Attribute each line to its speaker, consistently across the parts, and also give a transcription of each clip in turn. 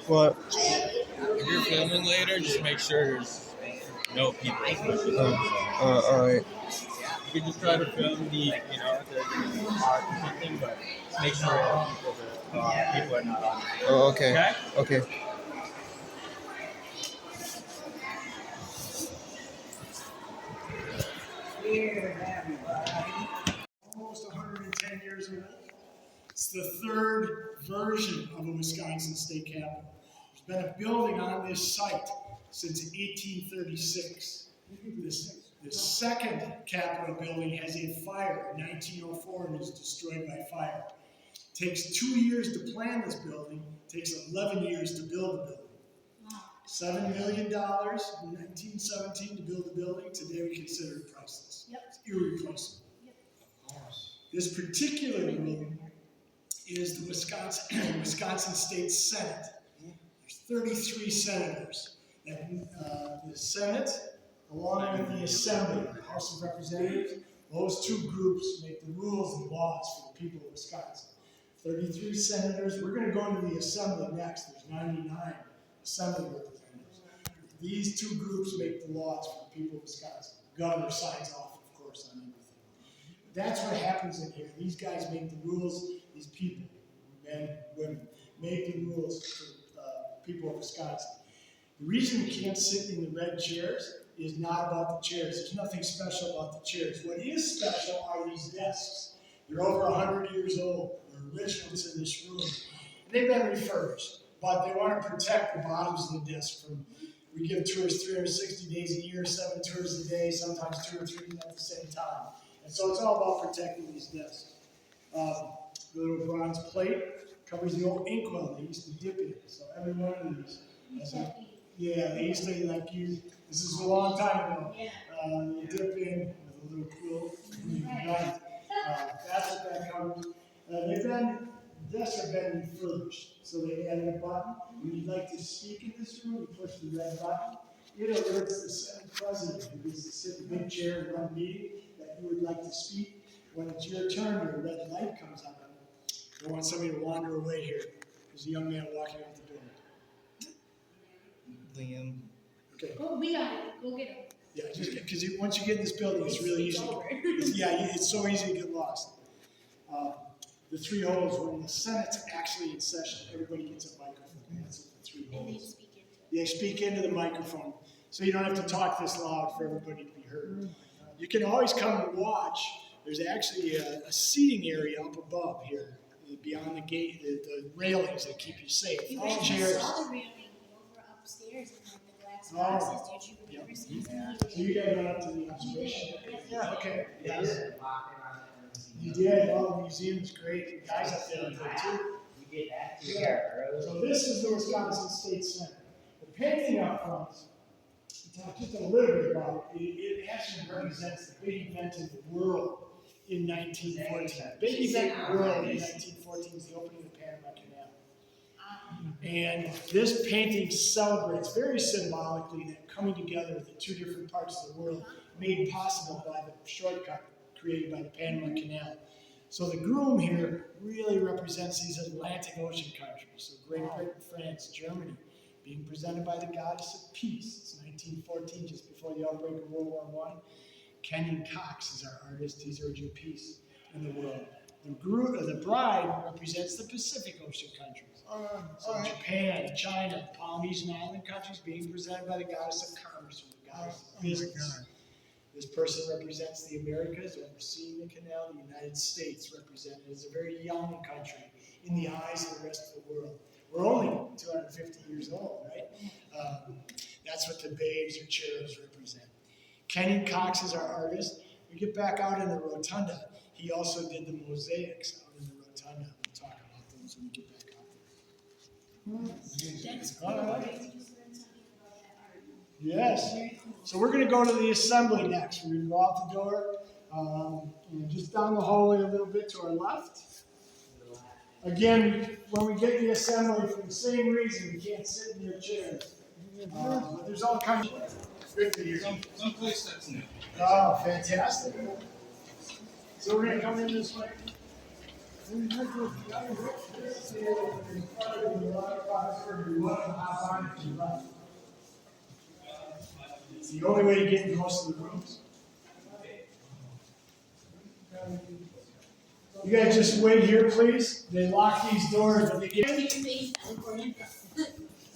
Speaker 1: What?
Speaker 2: If you're filming later, just make sure there's no people.
Speaker 1: Alright.
Speaker 2: You can just try to film if there's any art or something, but make sure people are not on.
Speaker 1: Oh, okay.
Speaker 2: Okay?
Speaker 1: Okay.
Speaker 3: Almost 110 years old. It's the third version of a Wisconsin state capitol. There's been a building on this site since 1836. The second Capitol building has a fire in 1904 and was destroyed by fire. It takes 2 years to plan this building, it takes 11 years to build the building. $7 million in 1917 to build the building. Today we consider it priceless. It's irreplaceable. This particular room is the Wisconsin State Senate. There's 33 senators. The Senate, along with the Assembly, the House of Representatives, those two groups make the rules and laws for the people of Wisconsin. 33 senators. We're going to go into the Assembly next. There's 99 Assembly representatives. These two groups make the laws for the people of Wisconsin. The governor signs off, of course, on everything. That's what happens in here. These guys make the rules. These people, men, women, make the rules for people of Wisconsin. The reason we can't sit in the red chairs is not about the chairs. There's nothing special about the chairs. What is special are these desks. They're over 100 years old. They're originals in this room. And they've been refurbished, but they want to protect the bottoms of the desk from. We give tours 360 days a year, 7 tours a day, sometimes 2 or 3 at the same time. And so it's all about protecting these desks. The little bronze plate covers the old inkwell they used to dip in. So every one of these. They used to this is a long time ago. You dip in with a little quill. That's what that covers. The desks have been refurbished. So they added a button. When you'd like to speak in this room, you push the red button. It alerts the Senate president who gets to sit in the big chair and run the meeting that you would like to speak. When it's your turn, your red light comes on. I don't want somebody to wander away here. There's a young man walking out the door.
Speaker 1: Liam.
Speaker 3: Okay.
Speaker 4: We got it. Go get him.
Speaker 3: Yeah, just because once you get in this building, it's really easy. It's so easy to get lost. The 3 holes when the Senate's actually in session, everybody gets a microphone. That's what the 3 holes. They speak into the microphone, so you don't have to talk this loud for everybody to be heard. You can always come and watch. There's actually a seating area up above here, beyond the gate, the railings that keep you safe. Chairs.
Speaker 4: Saw the railing over upstairs and the glass boxes. Did you ever see that?
Speaker 3: So you guys went up to the observation? Yeah. Okay. Yes. You did. Oh, the museum's great. The guys up there did too.
Speaker 5: We did that together.
Speaker 3: So this is the Wisconsin State Senate. The painting up front, to talk just a little bit about it, it actually represents the big event in the world in 1914. The big event in the world in 1914 is the opening of the Panama Canal. And this painting celebrates very symbolically that coming together of the two different parts of the world made possible by the shortcut created by the Panama Canal. So the groom here really represents these Atlantic Ocean countries. So Great Britain, France, Germany, being presented by the goddess of peace. It's 1914, just before the outbreak of World War I. Kenyon Cox is our artist. He's urging peace in the world. The bride represents the Pacific Ocean countries. So Japan, China, Polynesian island countries being presented by the goddess of commerce or the goddess of business. This person represents the Americas, overseeing the canal. The United States represented as a very young country in the eyes of the rest of the world. We're only 250 years old, right? That's what the babes or cherubs represent. Kenyon Cox is our artist. We get back out in the rotunda. He also did the mosaics out in the rotunda. We'll talk about those when we get back out there. Yes. So we're going to go to the assembly next. We're going to go out the door, just down the hallway a little bit to our left. Again, when we get the assembly, for the same reason, we can't sit in your chairs. There's all kinds of. Good for you.
Speaker 2: Someplace that's new.
Speaker 3: Oh, fantastic. So we're going to come in this way. It's the only way to get into most of the rooms. You guys just wait here, please. They lock these doors, but they get.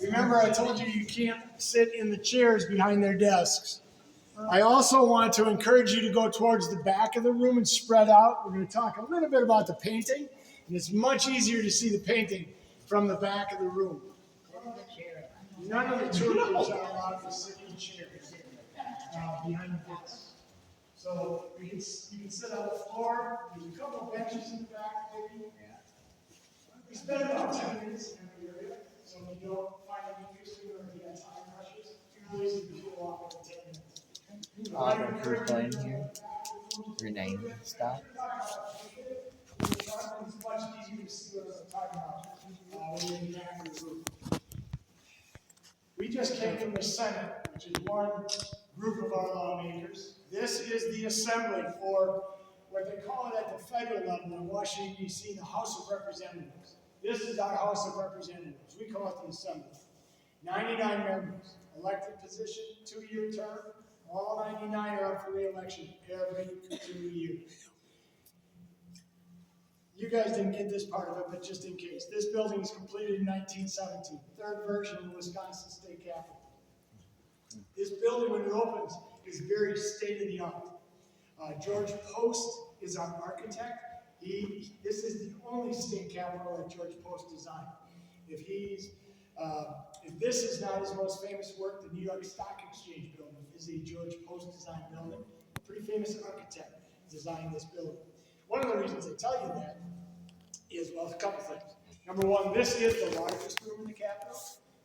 Speaker 3: Remember, I told you you can't sit in the chairs behind their desks. I also want to encourage you to go towards the back of the room and spread out. We're going to talk a little bit about the painting, and it's much easier to see the painting from the back of the room. None of the tourists are allowed to sit in chairs behind the desks. So you can sit on the floor. There's a couple of benches in the back, maybe. We spend about 10 minutes in every area, so if you don't find it interesting or if you have time rushes, you really need to go off in 10 minutes.
Speaker 5: Who's playing here? Your name and stuff.
Speaker 3: It's much easier to see what I'm talking about when you're in the back of the room. We just came from the Senate, which is one group of our lawmakers. This is the assembly for what they call it at the federal level in Washington, D.C., the House of Representatives. This is our House of Representatives. We call it the assembly. 99 members, elected position, 2-year term. All 99 are up for re-election every 2 years. You guys didn't get this part of it, but just in case. This building was completed in 1917, third version of the Wisconsin State Capitol. This building, when it opens, is very state-of-the-art. George Post is our architect. This is the only state capitol that George Post designed. If this is not his most famous work, the New York Stock Exchange building is a George Post designed building. A pretty famous architect designed this building. One of the reasons I tell you that is, well, a couple things. Number one, this is the largest room in the Capitol,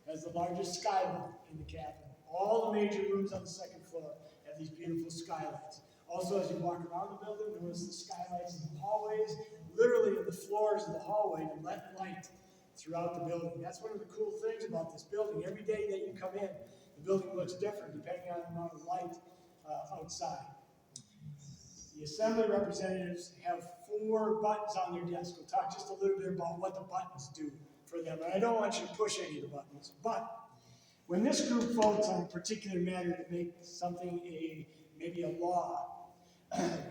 Speaker 3: has the largest skyline in the Capitol. All the major rooms on the second floor have these beautiful skylights. Also, as you walk around the building, notice the skylights in the hallways, literally in the floors of the hallway, and let light throughout the building. That's one of the cool things about this building. Every day that you come in, the building looks different depending on the amount of light outside. The assembly representatives have 4 buttons on their desk. We'll talk just a little bit about what the buttons do for them. And I don't want you to push any of the buttons, but when this group votes on a particular matter to make something maybe a law,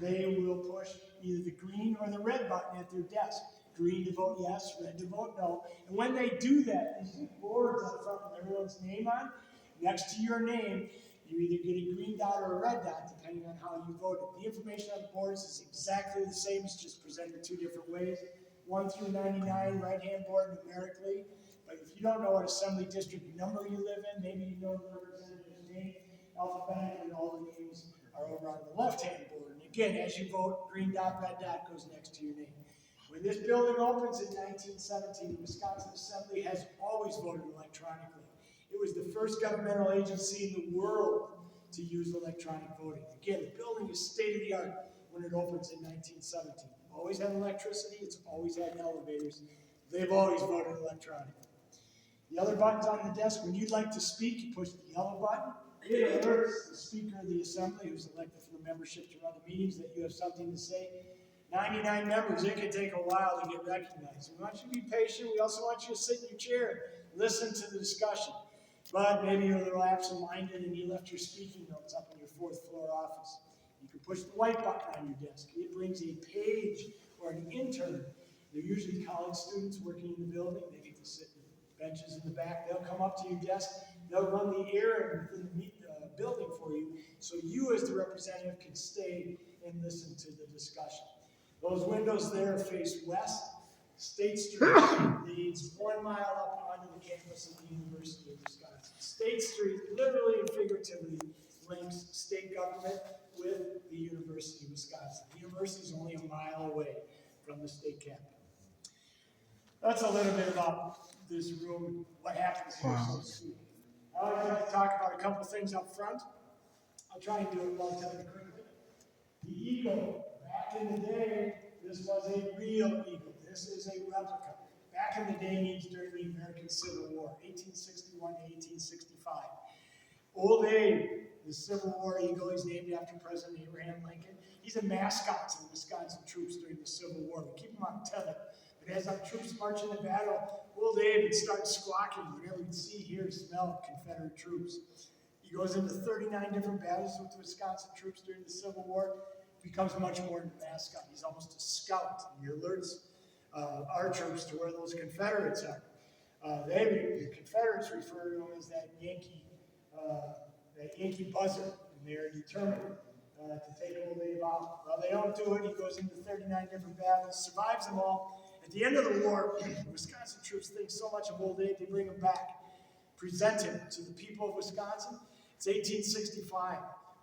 Speaker 3: they will push either the green or the red button at their desk. Green to vote yes, red to vote no. And when they do that, these boards on front with everyone's name on, next to your name, you either get a green dot or a red dot, depending on how you voted. The information on the boards is exactly the same, it's just presented 2 different ways. 1 through 99, right-hand board numerically. But if you don't know what assembly district number you live in, maybe you know the representative's name, alphabetically, all the names are over on the left-hand board. And again, as you vote, green dot, red dot goes next to your name. When this building opens in 1917, the Wisconsin Assembly has always voted electronically. It was the first governmental agency in the world to use electronic voting. Again, the building is state-of-the-art when it opens in 1917. Always had electricity, it's always had elevators. They've always voted electronically. The other buttons on the desk, when you'd like to speak, you push the yellow button. It alerts the Speaker of the Assembly, who's elected from the membership to run the meetings, that you have something to say. 99 members, it can take a while to get recognized. We want you to be patient. We also want you to sit in your chair, listen to the discussion. But maybe you're a little absent-minded and you left your speaking notes up in your 4th floor office. You can push the white button on your desk. It brings a page or an intern. They're usually college students working in the building. They get to sit in benches in the back. They'll come up to your desk. They'll run the errand within the building for you, so you as the representative can stay and listen to the discussion. Those windows there face west. State Street leads 1 mile up onto the campus of the University of Wisconsin. State Street, literally and figuratively, links state government with the University of Wisconsin. The university is only a mile away from the state capitol. That's a little bit about this room, what happens here.
Speaker 1: Wow.
Speaker 3: I'd like to talk about a couple things up front. I'll try and do it relatively quickly. The eagle, back in the day, this was a real eagle. This is a replica. Back in the day means during the American Civil War, 1861 to 1865. Old Abe, the Civil War eagle, he's named after President Abraham Lincoln. He's a mascot to the Wisconsin troops during the Civil War. We keep him on tether. But as our troops march into battle, old Abe would start squawking whenever he'd see, hear, smell Confederate troops. He goes into 39 different battles with the Wisconsin troops during the Civil War. Becomes much more than a mascot. He's almost a scout. He alerts our troops to where those Confederates are. The Confederates refer to him as that Yankee buzzer, and they're determined to take old Abe out. Well, they don't do it. He goes into 39 different battles, survives them all. At the end of the war, the Wisconsin troops think so much of old Abe, they bring him back, present him to the people of Wisconsin. It's 1865.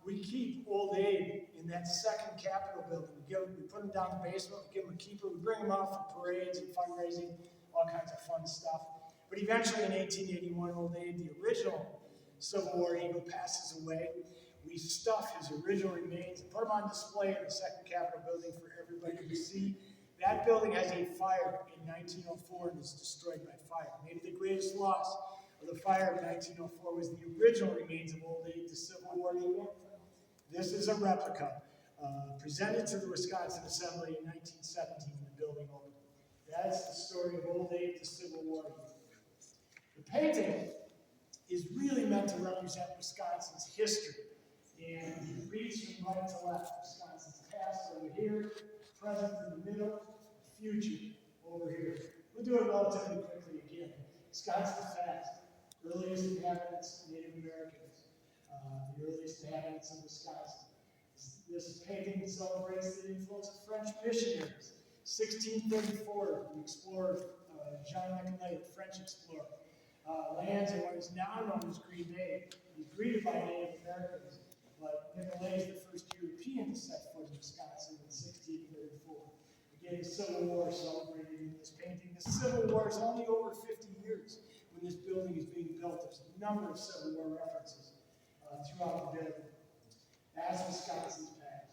Speaker 3: We keep old Abe in that second Capitol building. We put him down in the basement, we give him a keeper, we bring him out for parades and fundraising, all kinds of fun stuff. But eventually in 1881, old Abe, the original Civil War Eagle, passes away. We stuff his original remains and put them on display in the second Capitol building for everybody to see. That building has a fire in 1904 and is destroyed by fire. Maybe the greatest loss of the fire of 1904 was the original remains of old Abe, the Civil War Eagle. This is a replica presented to the Wisconsin Assembly in 1917 when the building opened. That's the story of old Abe, the Civil War Eagle. The painting is really meant to represent Wisconsin's history. And it reads from right to left. Wisconsin's past over here, present in the middle, future over here. We'll do it relatively quickly again. Wisconsin's past, earliest inhabitants, Native Americans, the earliest inhabitants of Wisconsin. This painting celebrates the influence of French missionaries. 1634, the explorer Jean Nicolet, the French explorer, lands in what is now known as Green Bay. He's greeted by Native Americans, but Nicolet is the first European to set foot in Wisconsin in 1634. Again, the Civil War celebrated in this painting. The Civil War is only over 50 years when this building is being built. There's a number of Civil War references throughout the building. That's Wisconsin's past.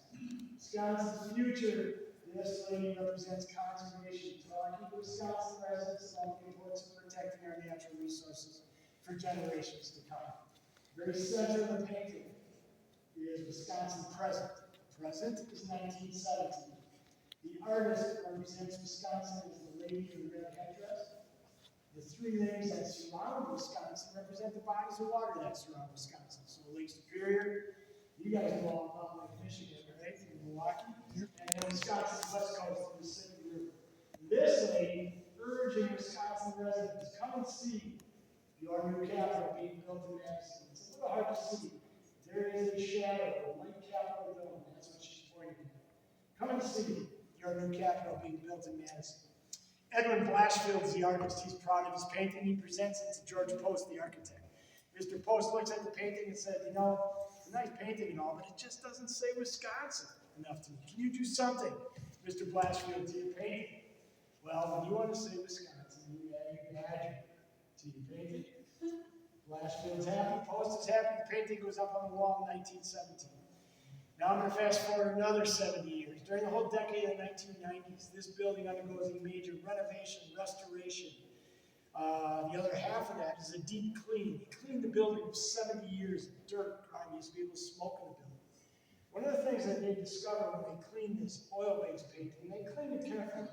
Speaker 3: Wisconsin's future, this lady represents conservation. Talking to Wisconsin residents about the importance of protecting our natural resources for generations to come. Very center of the painting is Wisconsin present. Present is 1917. The artist represents Wisconsin as the lady in the red headdress. The three lakes that surround Wisconsin represent the bodies of water that surround Wisconsin. So Lake Superior, you guys know all about Lake Michigan, right? In Milwaukee. Yep. And then Wisconsin's west coast of the Mississippi River. This lady urging Wisconsin residents, come and see your new Capitol being built in Madison. It's a little hard to see. There is a shadow, a white Capitol dome. That's what she's pointing at. Come and see your new Capitol being built in Madison. Edwin Blatchfield is the artist. He's proud of his painting. He presents it to George Post, the architect. Mr. Post looks at the painting and said, you know, it's a nice painting and all, but it just doesn't say Wisconsin enough to me. Can you do something, Mr. Blatchfield, to your painting? Well, when you want to say Wisconsin, you add your badger to your painting. Blatchfield's happy, Post is happy, the painting goes up on the wall in 1917. Now I'm going to fast forward another 70 years. During the whole decade of the 1990s, this building undergoes a major renovation, restoration. The other half of that is a deep clean. They cleaned the building for 70 years. Dirt, grime, used to be able to smoke in the building. One of the things that they discovered when they cleaned this oil-based painting, they cleaned it carefully.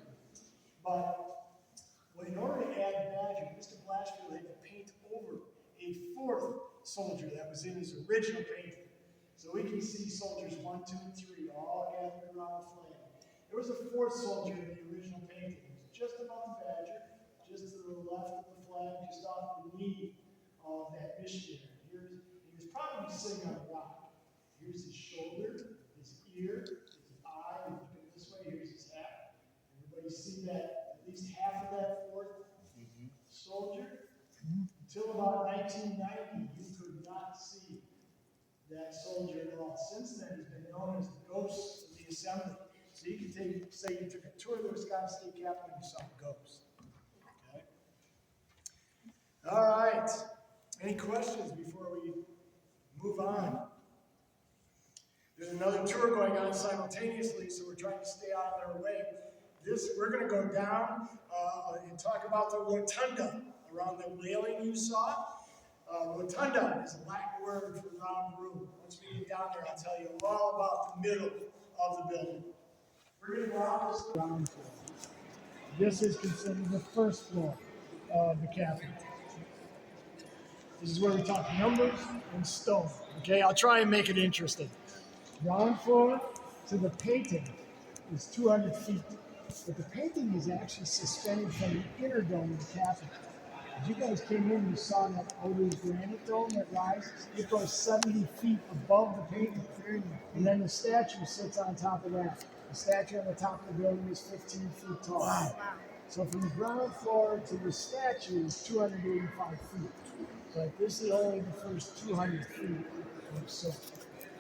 Speaker 3: But in order to add badger, Mr. Blatchfield had to paint over a fourth soldier that was in his original painting. So we can see soldiers 1, 2, and 3 all gathered around the flag. There was a fourth soldier in the original painting. It was just above the badger, just to the left of the flag, just off the knee of that missionary. He was probably sitting on a rock. Here's his shoulder, his ear, his eye, and looking this way, here's his hat. Everybody see that, at least half of that fourth soldier? Until about 1990, you could not see that soldier at all. Since then, he's been known as the ghost of the assembly. So you can say you took a tour of the Wisconsin State Capitol and you saw a ghost. Okay? All right. Any questions before we move on? There's another tour going on simultaneously, so we're trying to stay out of their way. We're going to go down and talk about the rotunda around the railing you saw. Rotunda is a Latin word for round room. Once we get down there, I'll tell you all about the middle of the building. We're going to go out this ground floor. This is considered the first floor of the Capitol. This is where we talk numbers and stone. Okay, I'll try and make it interesting. Ground floor to the painting is 200 feet. But the painting is actually suspended from the inner dome of the Capitol. As you guys came in, you saw that outer granite dome that rises. It goes 70 feet above the painting. And then the statue sits on top of that. The statue on the top of the building is 15 feet tall. Wow. So from the ground floor to the statue is 285 feet. But this is only the first 200 feet or so.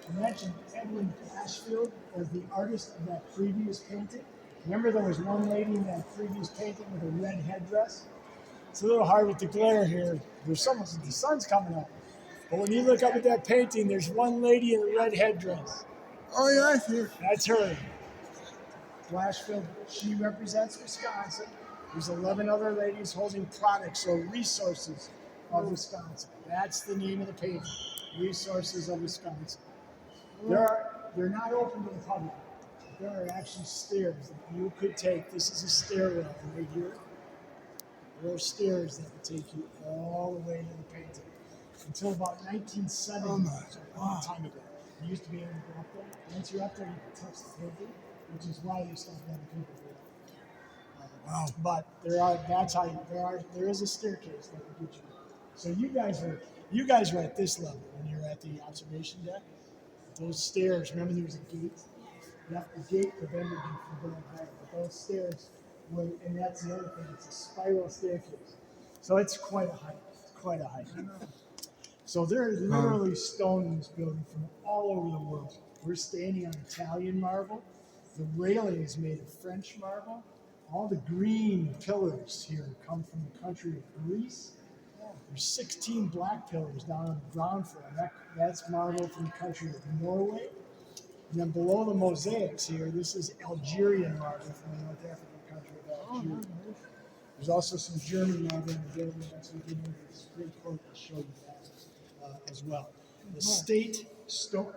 Speaker 3: I mentioned Edwin Ashfield as the artist of that previous painting. Remember there was one lady in that previous painting with a red headdress? It's a little hard with the glare here. The sun's coming up. But when you look up at that painting, there's one lady in a red headdress.
Speaker 1: Oh, yeah, I see her.
Speaker 3: That's her. Ashfield, she represents Wisconsin. There's 11 other ladies holding products or resources of Wisconsin. That's the name of the painting, Resources of Wisconsin. They're not open to the public. There are actually stairs that you could take. This is a stairwell right here. There are stairs that will take you all the way to the painting. Until about 1970, so a long time ago. You used to be able to go up there. Once you're up there, you can touch the painting, which is why they stopped letting people go up. Wow. But there is a staircase that will get you. So you guys are at this level when you're at the observation deck. Those stairs, remember there was a gate? Yep, the gate prevented you from going higher. But those stairs and that's the other thing, it's a spiral staircase. So it's quite a height. So there is literally stone in this building from all over the world. We're standing on Italian marble. The railing is made of French marble. All the green pillars here come from the country of Greece. There's 16 black pillars down on the ground floor. That's marble from the country of Norway. And then below the mosaics here, this is Algerian marble from the North African country of Algeria. There's also some German marble in the building. Once we get into this great court, I'll show you that as well. The state stone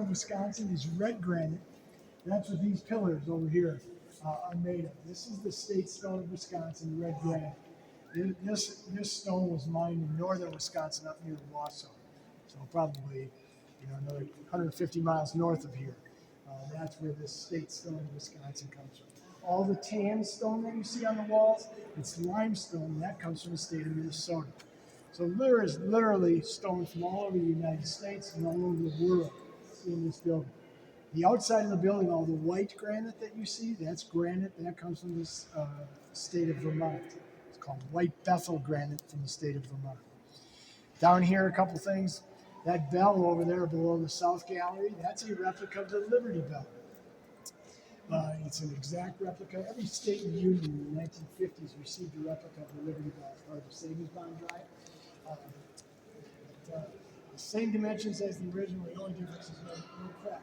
Speaker 3: of Wisconsin is red granite. That's what these pillars over here are made of. This is the state stone of Wisconsin, red granite. This stone was mined in northern Wisconsin up near Wausau. So probably another 150 miles north of here. That's where this state stone of Wisconsin comes from. All the tan stone that you see on the walls, it's limestone. That comes from the state of Minnesota. So there is literally stone from all over the United States and all over the world in this building. The outside of the building, all the white granite that you see, that's granite. That comes from this state of Vermont. It's called White Bethel granite from the state of Vermont. Down here, a couple things. That bell over there below the South Gallery, that's a replica of the Liberty Bell. It's an exact replica. Every state in the Union in the 1950s received a replica of the Liberty Bell as part of the savings bond drive. The same dimensions as the original, the only difference is no crack.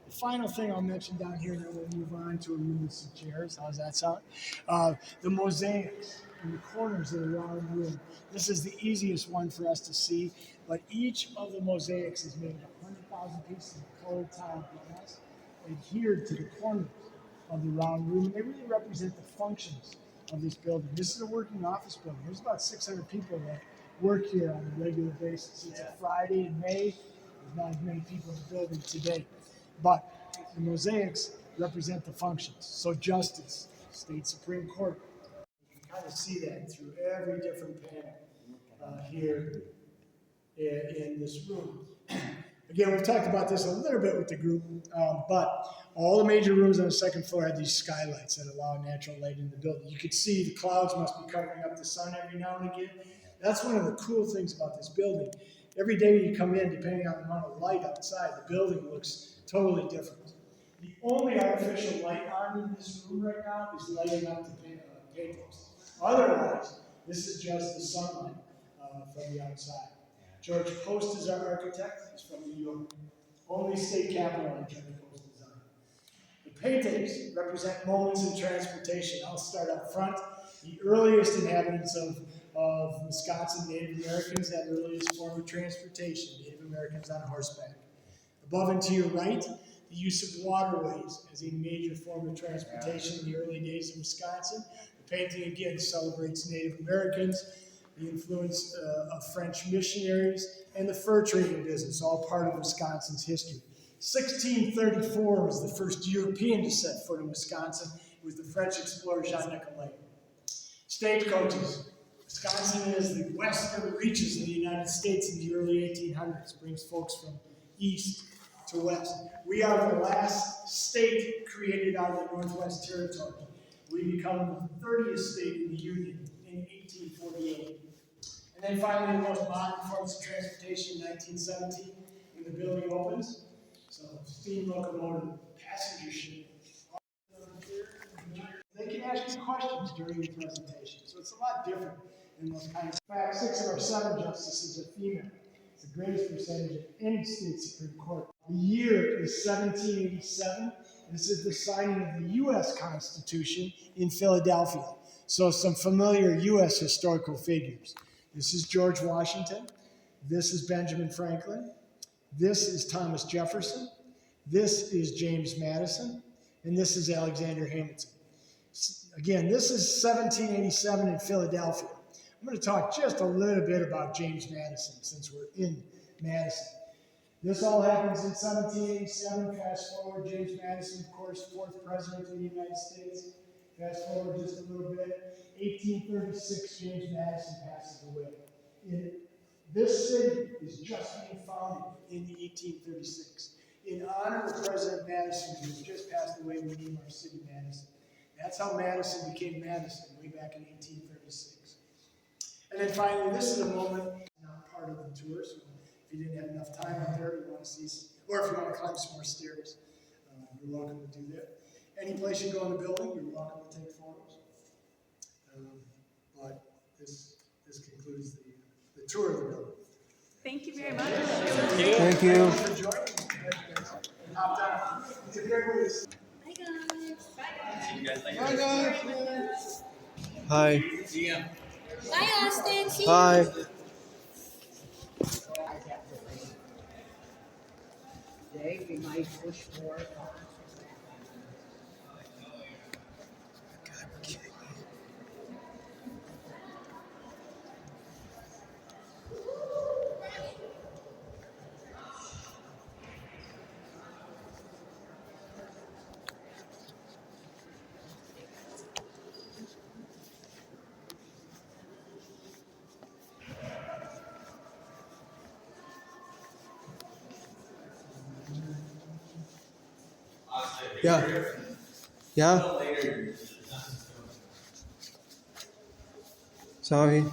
Speaker 3: The final thing I'll mention down here, and then we'll move on to a room with some chairs. How does that sound? The mosaics in the corners of the round room. This is the easiest one for us to see, but each of the mosaics is made of 100,000 pieces of colored tile glass adhered to the corners of the round room. They really represent the functions of this building. This is a working office building. There's about 600 people that work here on a regular basis. It's a Friday in May. There's not as many people in the building today. But the mosaics represent the functions. So justice, state Supreme Court. You can kind of see that through every different panel here in this room. Again, we've talked about this a little bit with the group, but all the major rooms on the second floor had these skylights that allow natural light in the building. You could see the clouds must be covering up the sun every now and again. That's one of the cool things about this building. Every day you come in, depending on the amount of light outside, the building looks totally different. The only artificial light on in this room right now is lighting up the paintings. Otherwise, this is just the sunlight from the outside. George Post is our architect. He's from New York. Only state capital in George Post design. The paintings represent moments in transportation. I'll start up front. The earliest inhabitants of Wisconsin, Native Americans, that earliest form of transportation, Native Americans on horseback. Above and to your right, the use of waterways as a major form of transportation in the early days of Wisconsin. The painting again celebrates Native Americans, the influence of French missionaries, and the fur trading business, all part of Wisconsin's history. 1634 was the first European to set foot in Wisconsin. It was the French explorer Jean-Nicolet. Stagecoaches. Wisconsin is the western reaches of the United States in the early 1800s. Brings folks from east to west. We are the last state created out of the Northwest Territory. We become the 30th state in the Union in 1848. And then finally, the most modern forms of transportation in 1917, when the building opens. So, steam locomotive, passenger ship. They can ask you questions during the presentation, so it's a lot different than those kinds. In fact, 6 of our 7 justices are female. It's the greatest percentage of any state Supreme Court. The year is 1787. This is the signing of the U.S. Constitution in Philadelphia. So some familiar U.S. historical figures. This is George Washington. This is Benjamin Franklin. This is Thomas Jefferson. This is James Madison. And this is Alexander Hamilton. Again, this is 1787 in Philadelphia. I'm going to talk just a little bit about James Madison since we're in Madison. This all happens in 1787. Fast forward, James Madison, of course, 4th president of the United States. Fast forward just a little bit. 1836, James Madison passes away. This city is just being founded in 1836. In honor of President Madison, who has just passed away, we name our city Madison. That's how Madison became Madison, way back in 1836. And then finally, this is a moment, not part of the tour, so if you didn't have enough time up there, you want to see some, or if you want to climb some more stairs, you're welcome to do that. Any place you go in the building, you're welcome to take photos. But this concludes the tour of the building.
Speaker 6: Thank you very much.
Speaker 1: Thank you.
Speaker 3: For joining us. Hop down. It's a great way to see.
Speaker 1: Hi, guys. Hi.
Speaker 4: Bye, Austin. See you.
Speaker 1: Hi.
Speaker 7: Today we might push more.
Speaker 1: Yeah. Yeah. Sorry.